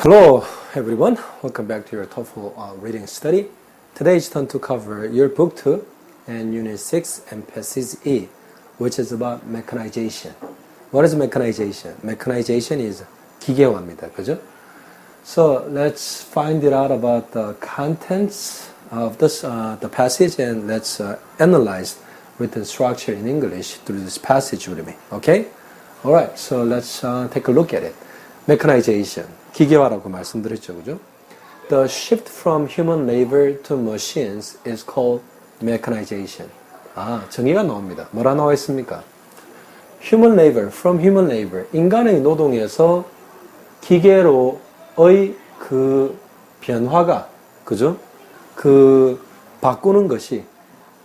Hello everyone, welcome back to your TOEFL reading study. Today is turn to cover your book 2 and unit 6 and passage E, which is about mechanization. What is mechanization? Mechanization is 기계화입니다. 그죠? So let's find it out about the contents of this the passage and let's analyze written structure in English through this passage with me. Okay? Alright, so let's take a look at it. Mechanization. 기계화라고 말씀드렸죠, 그죠? The shift from human labor to machines is called mechanization. 정의가 나옵니다. 뭐라 나와 있습니까? Human labor, from human labor, 인간의 노동에서 기계로의 그 변화가, 그죠? 그 바꾸는 것이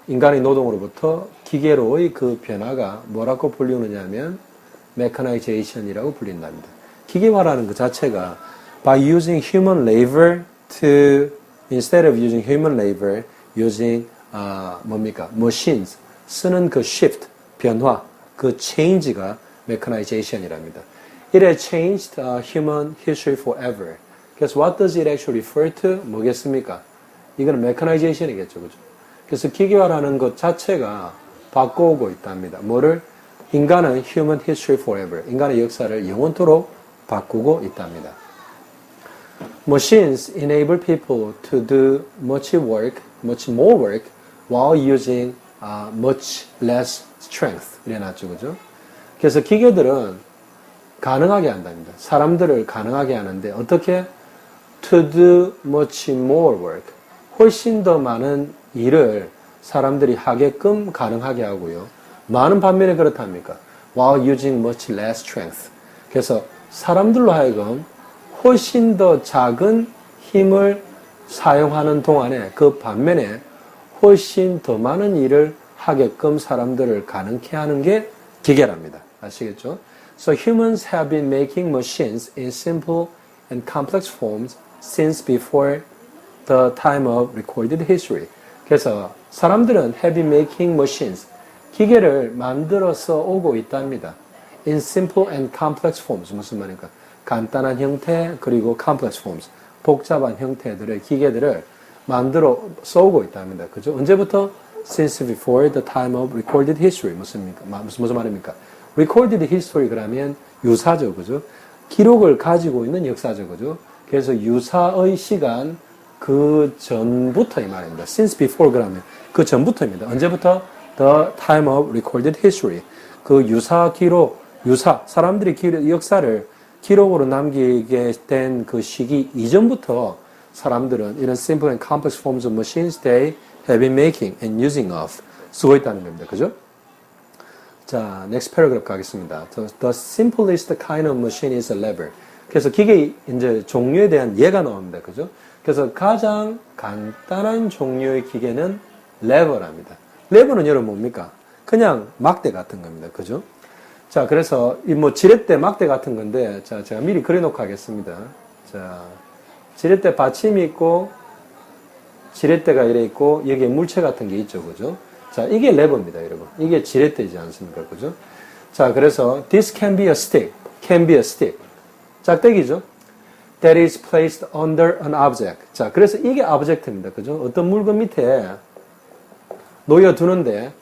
인간의 노동으로부터 기계로의 그 변화가 뭐라고 불리느냐면 mechanization이라고 불린답니다. 기계화라는 그 자체가 by using human labor to instead of using human labor using machines 쓰는 그 shift 변화 그 change가 mechanization이랍니다. It has changed human history forever. 그래서 what does it actually refer to? 뭐겠습니까? 이거는 mechanization이겠죠, 그죠? 그래서 기계화라는 것 자체가 바꿔오고 있답니다. 뭐를? 인간은 human history forever. 인간의 역사를 영원토록 바꾸고 있답니다. Machines enable people to do much more work, while using much less strength. 이래놨죠, 그죠? 그래서 기계들은 가능하게 한답니다. 사람들을 가능하게 하는데 어떻게? To do much more work. 훨씬 더 많은 일을 사람들이 하게끔 가능하게 하고요. 많은 반면에 그렇답니까? While using much less strength. 그래서 사람들로 하여금 훨씬 더 작은 힘을 사용하는 동안에 그 반면에 훨씬 더 많은 일을 하게끔 사람들을 가능케 하는 게 기계랍니다. 아시겠죠? So humans have been making machines in simple and complex forms since before the time of recorded history. 그래서 사람들은 have been making machines, 기계를 만들어서 오고 있답니다. In simple and complex forms. 무슨 말입니까? 간단한 형태 그리고 complex forms. 복잡한 형태들의 기계들을 만들어 써오고 있답니다. 그죠? 언제부터? Since before the time of recorded history. 무슨 말입니까? Recorded history 그러면 유사죠. 그죠? 기록을 가지고 있는 역사죠. 그죠? 그래서 유사의 시간 그 전부터 이 말입니다. Since before 그러면 그 전부터입니다. 언제부터? The time of recorded history. 그 유사 기록, 사람들이 역사를 기록으로 남기게 된 그 시기 이전부터 사람들은 이런 simple and complex forms of machines they have been making and using of 쓰고 있다는 겁니다. 그죠? 자, next paragraph 가겠습니다. The simplest kind of machine is a lever. 그래서 기계 이제 종류에 대한 예가 나옵니다. 그죠? 그래서 가장 간단한 종류의 기계는 레버랍니다. 레버는 여러분 뭡니까? 그냥 막대 같은 겁니다. 그죠? 자, 그래서 이 지렛대 막대 같은 건데, 자, 제가 미리 그려놓고 하겠습니다. 자, 지렛대 받침이 있고, 지렛대가 이래 있고, 여기에 물체 같은 게 있죠. 그죠? 자, 이게 레버입니다, 여러분. 이게 지렛대지 않습니까? 그죠? 자, 그래서 this can be a stick. can be a stick. 짝대기죠? That is placed under an object. 자, 그래서 이게 object입니다. 그죠? 어떤 물건 밑에 놓여두는데,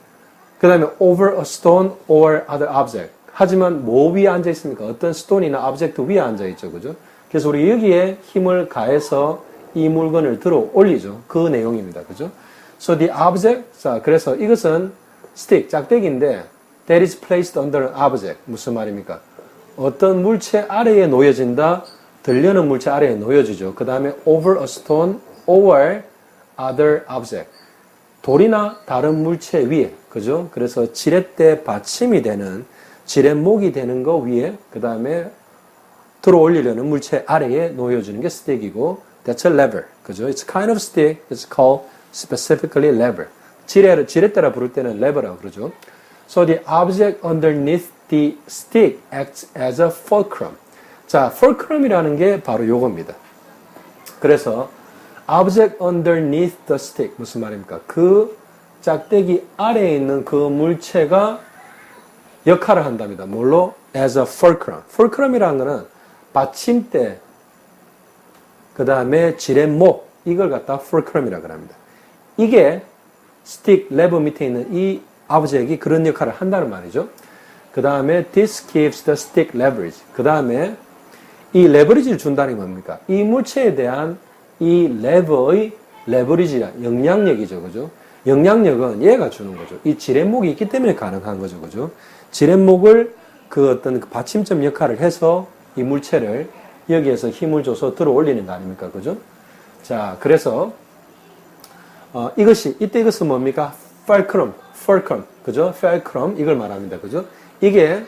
그 다음에 over a stone or other object. 하지만 뭐 위에 앉아 있습니까? 어떤 stone이나 object 위에 앉아 있죠. 그죠? 그래서 우리 여기에 힘을 가해서 이 물건을 들어 올리죠. 그 내용입니다. 그죠? So the object, 자, 그래서 이것은 stick, 짝대기인데, that is placed under an object. 무슨 말입니까? 어떤 물체 아래에 놓여진다, 들려는 물체 아래에 놓여지죠. 그 다음에 over a stone or other object. 돌이나 다른 물체 위에, 그죠? 그래서 지렛대 받침이 되는, 지렛목이 되는 거 위에, 그 다음에 들어 올리려는 물체 아래에 놓여주는 게 스틱이고, that's a lever, 그죠? It's kind of stick, it's called specifically lever. 지렛대라 부를 때는 lever라고 그러죠. So the object underneath the stick acts as a fulcrum. 자, fulcrum이라는 게 바로 요겁니다. 그래서 object underneath the stick 무슨 말입니까? 그 짝대기 아래에 있는 그 물체가 역할을 한답니다. 뭘로? As a fulcrum. fulcrum이라는 거는 받침대, 그 다음에 지렛목, 이걸 갖다 fulcrum이라고 합니다. 이게 스틱, 레버 밑에 있는 이 오브젝이 그런 역할을 한다는 말이죠. 그 다음에 this gives the stick leverage. 그 다음에 이 레버리지를 준다는 게 뭡니까? 이 물체에 대한 이 레버의 레버리지가 영향력이죠. 그죠? 영향력은 얘가 주는 거죠. 이 지렛목이 있기 때문에 가능한 거죠. 그죠? 지렛목을 그 어떤 그 받침점 역할을 해서 이 물체를 여기에서 힘을 줘서 들어 올리는 거 아닙니까? 그죠? 자, 그래서, 이때 이것은 뭡니까? fulcrum, 그죠? fulcrum, 이걸 말합니다. 그죠? 이게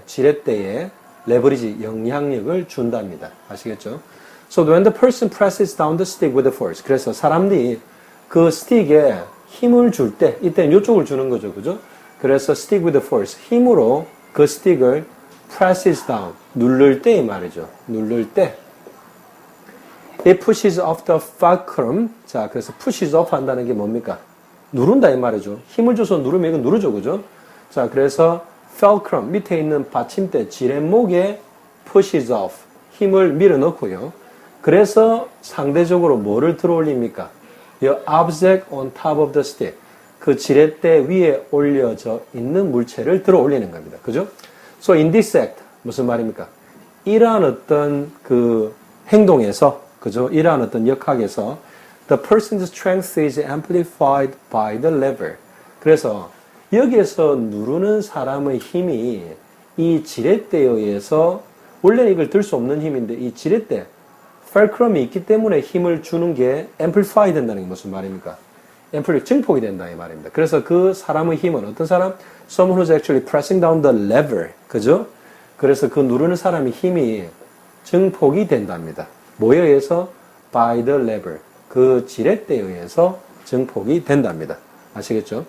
지렛대에 레버리지 영향력을 준답니다. 아시겠죠? So when the person presses down the stick with the force. 그래서 사람들이 그 스틱에 힘을 줄 때, 이때는 이쪽을 주는 거죠. 그죠? 그래서 stick with the force. 힘으로 그 스틱을 presses down. 누를 때 이 말이죠. 누를 때. It pushes off the fulcrum. 자, 그래서 pushes off 한다는 게 뭡니까? 누른다 이 말이죠. 힘을 줘서 누르면 이건 누르죠. 그죠? 자, 그래서 fulcrum 밑에 있는 받침대 지렛목에 pushes off. 힘을 밀어넣고요. 그래서 상대적으로 뭐를 들어 올립니까? The object on top of the stick. 그 지렛대 위에 올려져 있는 물체를 들어 올리는 겁니다. 그죠? So in this act, 무슨 말입니까? 이러한 어떤 그 행동에서, 그죠? 이러한 어떤 역학에서 the person's strength is amplified by the lever. 그래서 여기에서 누르는 사람의 힘이 이 지렛대에 의해서 원래는 이걸 들 수 없는 힘인데 이 지렛대 fulcrum이 있기 때문에 힘을 주는 게 amplify 된다는 게 무슨 말입니까? 증폭이 된다 이 말입니다. 그래서 그 사람의 힘은 어떤 사람? Someone who's actually pressing down the lever. 그죠? 그래서 그 누르는 사람의 힘이 증폭이 된답니다. 뭐에 의해서? By the lever. 그 지렛대에 의해서 증폭이 된답니다. 아시겠죠?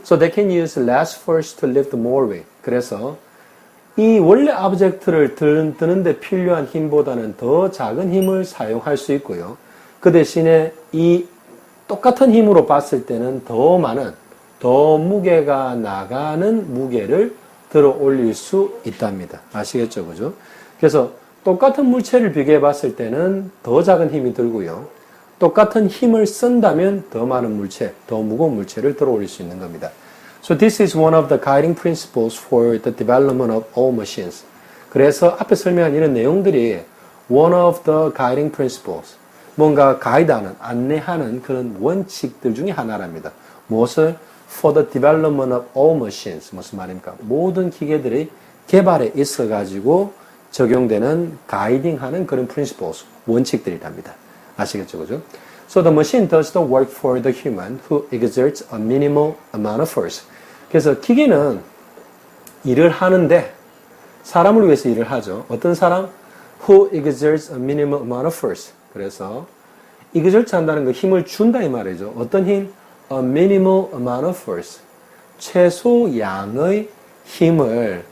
So they can use less force to lift more weight. 그래서 이 원래 오브젝트를 드는데 필요한 힘보다는 더 작은 힘을 사용할 수 있고요. 그 대신에 이 똑같은 힘으로 봤을 때는 더 많은, 더 무게가 나가는 무게를 들어 올릴 수 있답니다. 아시겠죠? 그죠? 그래서 똑같은 물체를 비교해 봤을 때는 더 작은 힘이 들고요. 똑같은 힘을 쓴다면 더 많은 물체, 더 무거운 물체를 들어 올릴 수 있는 겁니다. So this is one of the guiding principles for the development of all machines. 그래서 앞에 설명한 이런 내용들이 one of the guiding principles. 뭔가 가이드하는, 안내하는 그런 원칙들 중에 하나랍니다. 무엇을? For the development of all machines. 무슨 말입니까? 모든 기계들의 개발에 있어가지고 적용되는 가이딩하는 그런 principles, 원칙들이랍니다. 아시겠죠? 그죠? So the machine does the work for the human who exerts a minimal amount of force. 그래서 기계는 일을 하는데 사람을 위해서 일을 하죠. 어떤 사람? Who exerts a minimal amount of force. 그래서 exert 한다는 거 힘을 준다 이 말이죠. 어떤 힘? A minimal amount of force. 최소 양의 힘을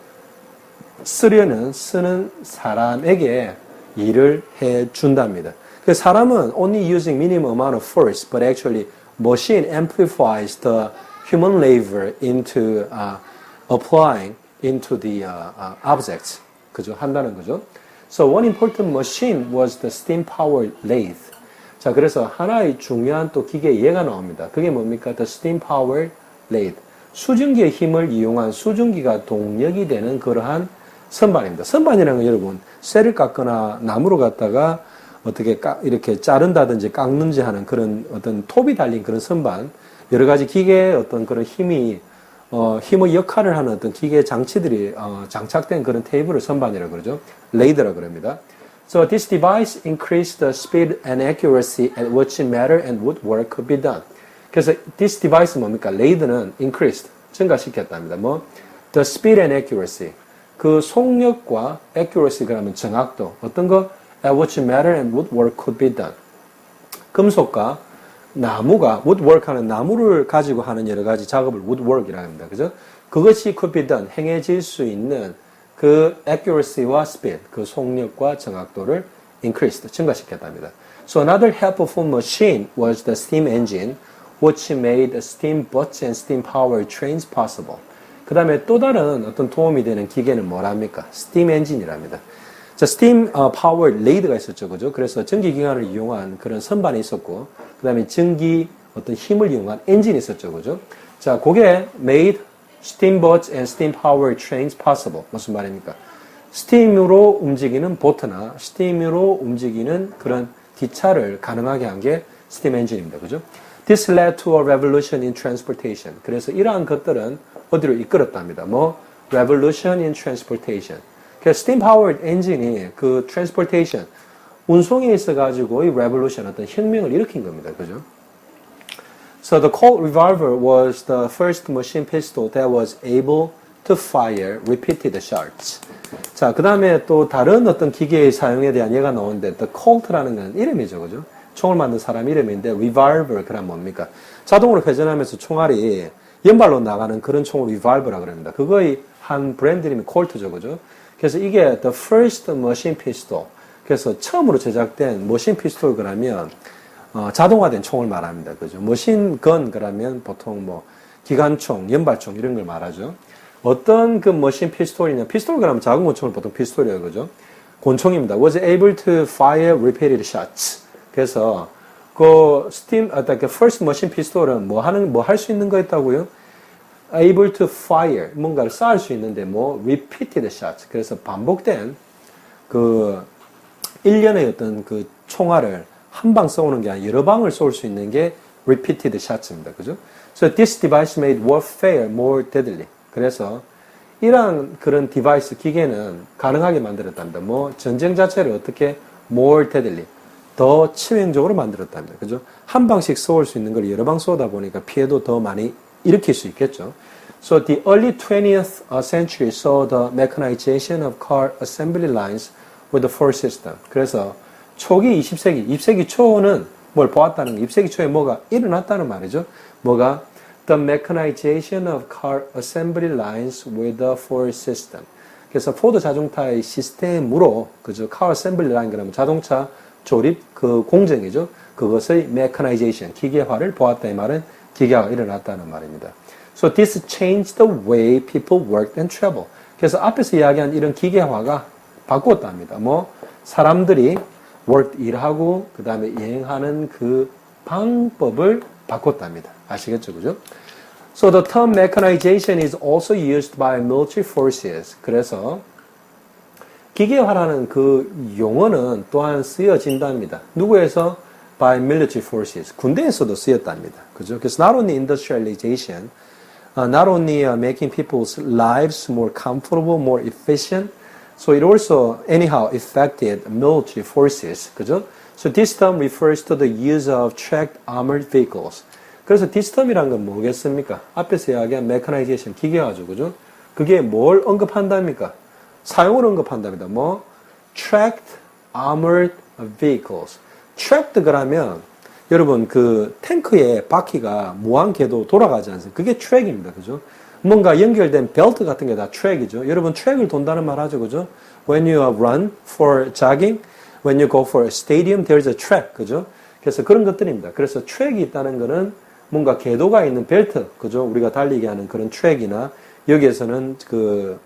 쓰는 사람에게 일을 해 준답니다. 그 사람은 only using minimum amount of force, but actually machine amplifies the human labor into applying into the objects. 그죠? 한다는 거죠. So one important machine was the steam-powered lathe. 자, 그래서 하나의 중요한 또 기계 예가 나옵니다. 그게 뭡니까? The steam-powered lathe. 수증기의 힘을 이용한 수증기가 동력이 되는 그러한 선반입니다. 선반이라는 건 여러분, 쇠를 깎거나 나무로 갖다가 어떻게 이렇게 자른다든지 깎는지 하는 그런 어떤 톱이 달린 그런 선반, 여러 가지 기계의 어떤 그런 힘의 역할을 하는 어떤 기계 장치들이 장착된 그런 테이블을 선반이라고 그러죠. 레이더라고 그럽니다. So this device increased the speed and accuracy at which matter and woodwork could be done. 그래서 this device 뭡니까? 레이더는 increased, 증가시켰답니다. 뭐? The speed and accuracy. 그 속력과 accuracy 그러면 정확도. 어떤 거? At which matter and woodwork could be done. 금속과 나무가, woodwork 하는 나무를 가지고 하는 여러 가지 작업을 woodwork이라고 합니다. 그죠? 그것이 could be done, 행해질 수 있는 그 accuracy와 speed, 그 속력과 정확도를 increased, 증가시켰답니다. So another helpful machine was the steam engine, which made steam boats and steam powered trains possible. 그 다음에 또 다른 어떤 도움이 되는 기계는 뭐랍니까? 스팀 엔진이랍니다. 자, 스팀 파워 레이드가 있었죠, 그죠? 그래서 전기기관을 이용한 그런 선반이 있었고, 그 다음에 전기 어떤 힘을 이용한 엔진이 있었죠, 그죠? 자, 그게 made steamboats and steam powered trains possible. 무슨 말입니까? 스팀으로 움직이는 보트나 스팀으로 움직이는 그런 기차를 가능하게 한 게 스팀 엔진입니다, 그죠? This led to a revolution in transportation. 그래서 이러한 것들은 어디로 이끌었답니다. 뭐, revolution in transportation. 그래서 steam powered engine이 그 transportation, 운송에 있어가지고 이 revolution, 어떤 혁명을 일으킨 겁니다. 그죠? So the Colt revolver was the first machine pistol that was able to fire repeated shots. 자, 그 다음에 또 다른 어떤 기계의 사용에 대한 예가 나오는데, the Colt라는 건 이름이죠. 그죠? 총을 만든 사람 이름인데, revolver, 그럼 뭡니까? 자동으로 회전하면서 총알이 연발로 나가는 그런 총을 revolver라 그럽니다. 그거의 한 브랜드 이름이 콜트죠. 그죠? 그래서 이게 the first machine pistol. 그래서 처음으로 제작된 machine pistol 그러면 자동화된 총을 말합니다. 그죠? machine gun 그러면 보통 뭐 기관총, 연발총 이런 걸 말하죠. 어떤 그 machine pistol이냐? 피스톨 그러면 작은 권총을 보통 피스톨이에요. 그죠? 권총입니다. was able to fire repeated shots. 그래서 그 first machine pistol은 뭐 할 수 있는 거 있다고요? able to fire, 뭔가를 쏴할 수 있는데, repeated shots. 그래서 반복된, 일련의 어떤 총알을 한 방 쏘는 게 아니라 여러 방을 쏠 수 있는 게 repeated shots입니다. 그죠? So this device made warfare more deadly. 그래서, 이러한 그런 디바이스, 기계는 가능하게 만들었답니다. 전쟁 자체를 어떻게 more deadly, 더 치명적으로 만들었답니다. 그죠? 한 방씩 쏘을 수 있는 걸 여러 방 쏘다 보니까 피해도 더 많이 일으킬 수 있겠죠. So the early 20th century saw the mechanization of car assembly lines with the Ford system. 그래서 초기 20세기 초는 뭘 보았다는 거, 20세기 초에 뭐가 일어났다는 말이죠. 뭐가 the mechanization of car assembly lines with the Ford system. 그래서 포드 자동차의 시스템으로 그죠? car assembly line 그러면 자동차 조립 그 공정이죠. 그것의 mechanization 기계화를 보았다 이 말은 기계화가 일어났다는 말입니다. So this changed the way people worked and traveled. 그래서 앞에서 이야기한 이런 기계화가 바꾸었답니다. 사람들이 worked 일하고 그 다음에 여행하는 그 방법을 바꿨답니다. 아시겠죠, 그죠? So the term mechanization is also used by military forces. 그래서 기계화라는 그 용어는 또한 쓰여진답니다. 누구에서? By military forces. 군대에서도 쓰였답니다. 그죠? 그래서 not only industrialization, not only making people's lives more comfortable, more efficient, so it also anyhow affected military forces. 그죠? So this term refers to the use of tracked armored vehicles. 그래서 this term이란 건 뭐겠습니까? 앞에서 이야기한 mechanization, 기계화죠. 그죠? 그게 뭘 언급한답니까? 사용을 언급한답니다. tracked armored vehicles. tracked 그러면 여러분 그 탱크의 바퀴가 무한궤도 돌아가지 않습니까? 그게 트랙입니다. 그죠? 뭔가 연결된 벨트 같은 게 다 트랙이죠. 여러분 트랙을 돈다는 말 하죠. 그죠? When you run for jogging, when you go for a stadium, there's a track. 그죠? 그래서 그런 것들입니다. 그래서 트랙이 있다는 거는 뭔가 궤도가 있는 벨트. 그죠? 우리가 달리게 하는 그런 트랙이나 여기에서는 그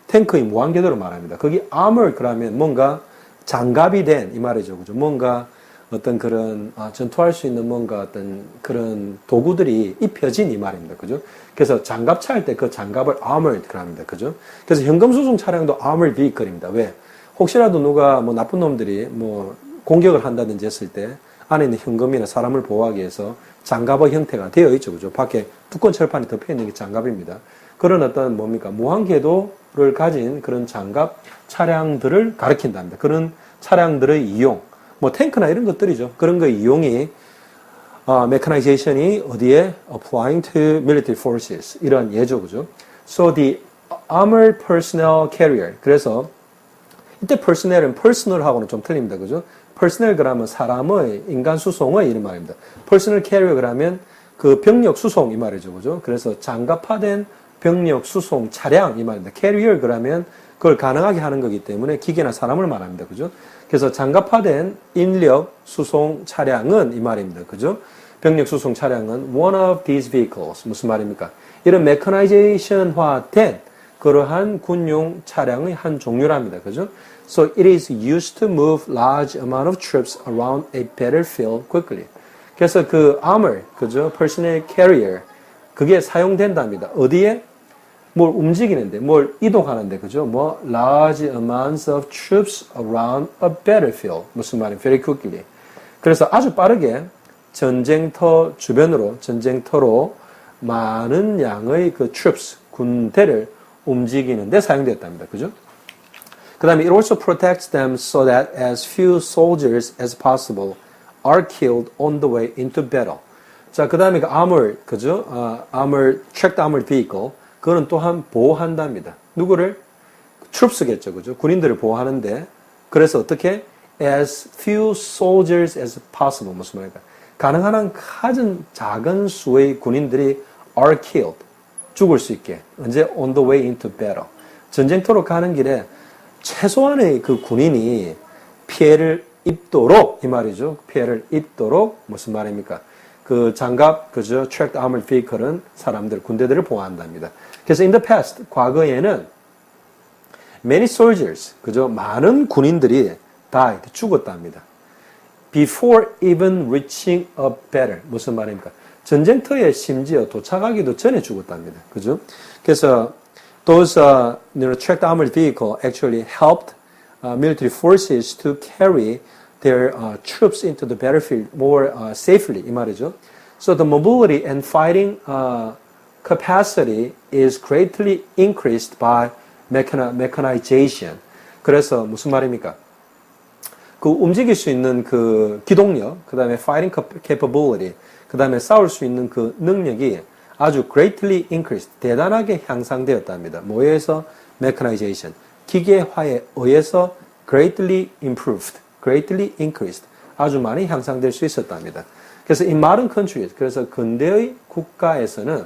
탱크의 무한궤도를 말합니다. 거기 armor 그러면 뭔가 장갑이 된 이 말이죠. 그죠? 뭔가 어떤 그런 전투할 수 있는 뭔가 어떤 그런 도구들이 입혀진 이 말입니다. 그죠? 그래서 장갑 차일 때 그 장갑을 armored 그럽니다. 그죠? 그래서 현금 수송 차량도 armored vehicle입니다. 왜? 혹시라도 누가 나쁜 놈들이 공격을 한다든지 했을 때 안에 있는 현금이나 사람을 보호하기 위해서 장갑의 형태가 되어 있죠. 그죠? 밖에 두꺼운 철판이 덮여 있는 게 장갑입니다. 그런 어떤 무한궤도를 가진 그런 장갑 차량들을 가리킨답니다. 그런 차량들의 이용, 탱크나 이런 것들이죠. 그런 거의 이용이, mechanization이 어디에? applying to military forces. 이런 예죠, 그죠? So the armored personnel carrier. 그래서, 이때 personnel은 personal하고는 좀 틀립니다, 그죠? personnel 그러면 사람의, 인간 수송의 이런 말입니다. personnel carrier 그러면 그 병력 수송 이 말이죠, 그죠? 그래서 장갑화된 병력 수송 차량 이 말입니다. carrier 그러면 그걸 가능하게 하는 거기 때문에 기계나 사람을 말합니다. 그죠? 그래서 장갑화된 인력 수송 차량은 이 말입니다. 그죠? 병력 수송 차량은 one of these vehicles. 무슨 말입니까? 이런 메커나이제이션화된 그러한 군용 차량의 한 종류랍니다. 그죠? So it is used to move large amount of troops around a battlefield quickly. 그래서 그 armor, 그죠? personnel carrier, 그게 사용된답니다. 어디에? 뭘 움직이는데, 뭘 이동하는데, 그죠? 뭐, large amounts of troops around a battlefield. 무슨 말이에요? Very quickly. 그래서 아주 빠르게 전쟁터 주변으로, 전쟁터로 많은 양의 그 troops, 군대를 움직이는데 사용되었답니다. 그죠? 그 다음에 it also protects them so that as few soldiers as possible are killed on the way into battle. 자, 그 다음에 그 armor, 그죠? tracked armored vehicle. 그거는 또한 보호한답니다. 누구를? troops겠죠. 그죠? 군인들을 보호하는데, 그래서 어떻게? as few soldiers as possible. 무슨 말일까? 가능한 한 가장 작은 수의 군인들이 are killed. 죽을 수 있게. 언제? on the way into battle. 전쟁터로 가는 길에 최소한의 그 군인이 피해를 입도록, 이 말이죠. 피해를 입도록, 무슨 말입니까? 그 장갑, 그죠? tracked armored vehicle은 사람들, 군대들을 보호한답니다. 그래서 in the past, 과거에는 many soldiers, 그죠? 많은 군인들이 died, 죽었답니다. before even reaching a battle. 무슨 말입니까? 전쟁터에 심지어 도착하기도 전에 죽었답니다. 그죠? 그래서 those tracked armored vehicle actually helped military forces to carry their troops into the battlefield more safely. 이 말이죠. So the mobility and fighting capacity is greatly increased by mechanization. 그래서 무슨 말입니까? 그 움직일 수 있는 그 기동력, 그 다음에 fighting capability, 그 다음에 싸울 수 있는 그 능력이 아주 greatly increased, 대단하게 향상되었답니다. 뭐에 의해서? mechanization. 기계화에 의해서 greatly improved, greatly increased, 아주 많이 향상될 수 있었답니다. 그래서 in modern countries, 그래서 근대의 국가에서는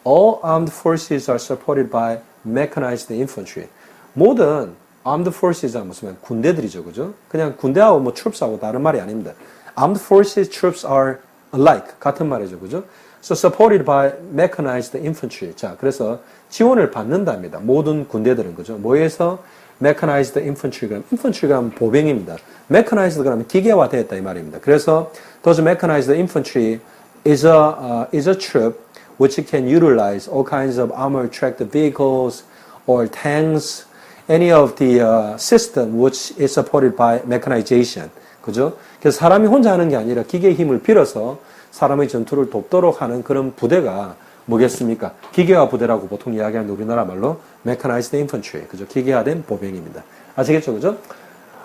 all armed forces are supported by mechanized infantry. 모든 armed forces가 무슨 말? 군대들이죠, 그죠? 그냥 군대하고 뭐 troops하고 다른 말이 아닙니다. Armed forces, troops are alike, 같은 말이죠, 그죠? So supported by mechanized infantry. 자, 그래서 지원을 받는답니다. 모든 군대들은, 그죠? 뭐에서? mechanized infantry. infantry가 보병입니다. mechanized 그러면 기계화되었다 이 말입니다. 그래서 those mechanized infantry is a troop which can utilize all kinds of armored tracked vehicles or tanks, any of the system which is supported by mechanization. 그죠? 그래서 사람이 혼자 하는 게 아니라 기계의 힘을 빌어서 사람의 전투를 돕도록 하는 그런 부대가 뭐겠습니까? 기계화 부대라고 보통 이야기하는 우리나라 말로 mechanized infantry. 그죠? 기계화된 보병입니다. 아시겠죠? 그죠?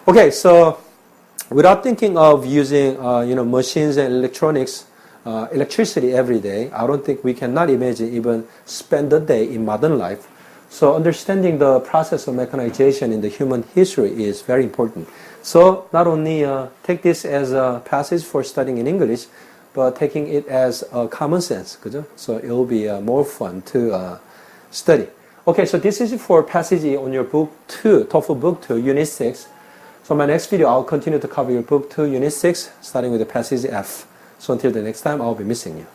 Okay, so without thinking of using, machines and electronics, electricity every day, I don't think we cannot imagine even spend a day in modern life. So understanding the process of mechanization in the human history is very important. So not only take this as a passage for studying in English, but taking it as a common sense, 그죠? So it will be more fun to study. Okay, so this is for passage on your book 2, TOEFL book 2, unit 6. So my next video, I'll continue to cover your book 2, unit 6, starting with the passage F. So until the next time, I'll be missing you.